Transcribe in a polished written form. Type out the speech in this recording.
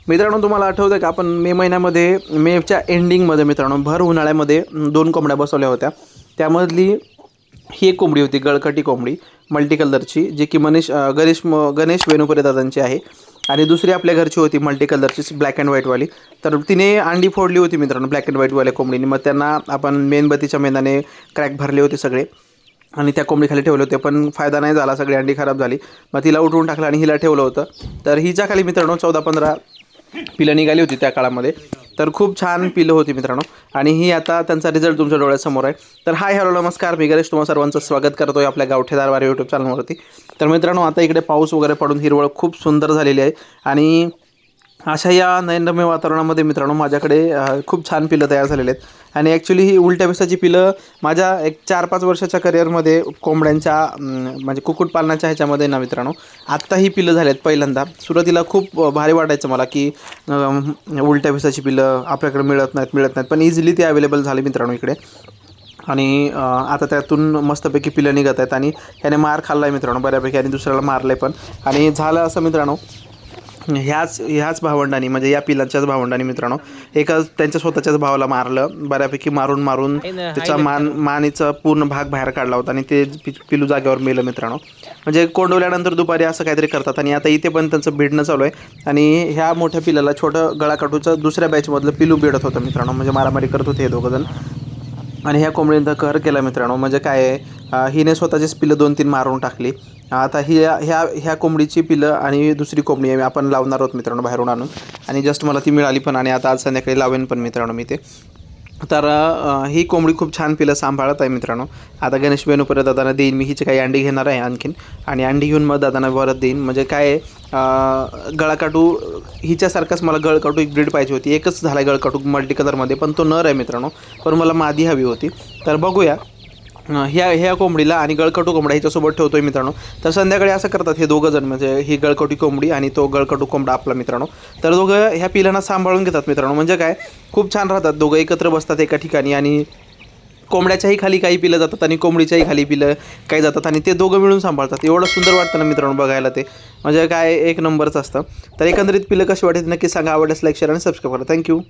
मित्रांनो, तुम्हाला आठवतं का आपण मे महिन्यामध्ये मेच्या एंडिंगमध्ये मित्रांनो भर उन्हाळ्यामध्ये 2 कोंबड्या बसवल्या होत्या. त्यामधली ही एक कोंबडी होती, गळकटी कोंबडी मल्टी कलरची, जी की गणेश वेणुपुरे दादांची आहे. आणि दुसरी आपल्या घरची होती मल्टी कलरची ब्लॅक अँड व्हाईटवाली. तर तिने अंडी फोडली होती मित्रांनो ब्लॅक अँड व्हाईटवाल्या कोंबडीने. मग त्यांना आपण मेणबत्तीच्या मेणाने क्रॅक भरले होते सगळे आणि त्या कोंबडीखाली ठेवले होते, पण फायदा नाही झाला, सगळी अंडी खराब झाली. मग तिला उठवून टाकलं आणि हिला ठेवलं होतं. तर हिच्या खाली मित्रांनो 14-15 पिलं निघाली होती त्या काळामध्ये. तर खूप छान पिलं होती मित्रांनो. आणि ही आता त्यांचा रिझल्ट तुमच्या डोळ्यासमोर आहे. तर हाय हॅलो नमस्कार, मी गणेश तुम्हा सर्वांचं स्वागत करतो आहे आपल्या गावठेदारवारी यूट्यूब चॅनलवरती. तर मित्रांनो, आता इकडे पाऊस वगैरे पडून हिरवळ खूप सुंदर झालेली आहे. आणि अशा या नैनरम्य वातावरणामध्ये मित्रांनो माझ्याकडे खूप छान पिलं तयार झालेले आहेत. आणि ॲक्च्युली ही उलट्या विषाची पिलं माझ्या एक 4-5 वर्षाच्या करिअरमध्ये कोंबड्यांच्या म्हणजे कुक्कुटपालनाच्या ह्याच्यामध्ये ना मित्रांनो आत्ता ही पिलं झालेत पहिल्यांदा. सुरुवातीला खूप भारी वाटायचं मला की उलट्या विषाची पिलं आपल्याकडे मिळत नाहीत, पण इझिली ती अवेलेबल झाली मित्रांनो इकडे. आणि आता त्यातून मस्तपैकी पिलं निघत आहेत. आणि ह्याने मार खाल्ला आहे मित्रांनो बऱ्यापैकी, आणि दुसऱ्याला मारलं आहे पण. आणि झालं असं मित्रांनो, ह्याच भावंडांनी म्हणजे या पिलांच्याच भावंडांनी मित्रांनो त्यांच्या स्वतःच्याच भावाला मारलं, बऱ्यापैकी मारून त्याचा मानेचा पूर्ण भाग बाहेर काढला होता आणि ते पिलू जागेवर मेलं मित्रांनो. म्हणजे कोंडवल्यानंतर दुपारी असं काहीतरी करतात. आणि आता इथे पण त्यांचं भिडणं चालू आहे. आणि ह्या मोठ्या पिलाला छोटं गळाकाटूचं दुसऱ्या बॅचमधलं पिलू भिडत होतं मित्रांनो, म्हणजे मारामारी करत होते हे दोघंजण. आणि ह्या कोंबडीनं कहर केला मित्रांनो. म्हणजे काय आहे, हिने स्वतःचीच पिलं 2-3 मारून टाकली. आता ह्या कोंबडीची पिलं आणि दुसरी कोंबडी आहे आपण लावणार आहोत मित्रांनो बाहेरून आणून. आणि जस्ट मला ती मिळाली पण, आणि आता आज संध्याकाळी लावेन पण मित्रांनो मी ते. तर ही कोंबडी खूप छान पिलं सांभाळत आहे मित्रांनो. आता गणेश वेणुपुरे दादांना देईन मी, हिची काही अंडी घेणार आहे आणखीन, आणि अंडी घेऊन मग दादांना परत देईन. म्हणजे काय आहे, गळाकाटू हिच्यासारखाच मला गळकाटू एक ब्रीड पाहिजे होती. एकच झाला आहे गळकाटू मल्टी कलरमध्ये, पण तो नर आहे मित्रांनो. पण मला मादी हवी होती. तर बघूया ह्या कोंबडीला आणि गळकटू कोंबडा ह्याच्यासोबत ठेवतो आहे मित्रांनो. तर संध्याकाळी असं करतात हे दोघं जण, म्हणजे ही गळकटी कोंबडी आणि तो गळकटू कोंबडा आपला मित्रांनो. तर दोघं ह्या पिलांना सांभाळून घेतात मित्रांनो. म्हणजे काय खूप छान राहतात, दोघं एकत्र बसतात एका ठिकाणी. आणि कोंबड्याच्याही खाली काही पिलं जातात आणि कोंबडीच्याही खाली पिलं काही जातात, आणि ते दोघं मिळून सांभाळतात. एवढं सुंदर वाटतं ना मित्रांनो बघायला ते, म्हणजे काय एक नंबरच असतं. तर एकंदरीत पिलं कशी वाटते नक्की सांगा. आवडल्यास लाईक, शेअर आणि सबस्क्राईब करा. थँक्यू.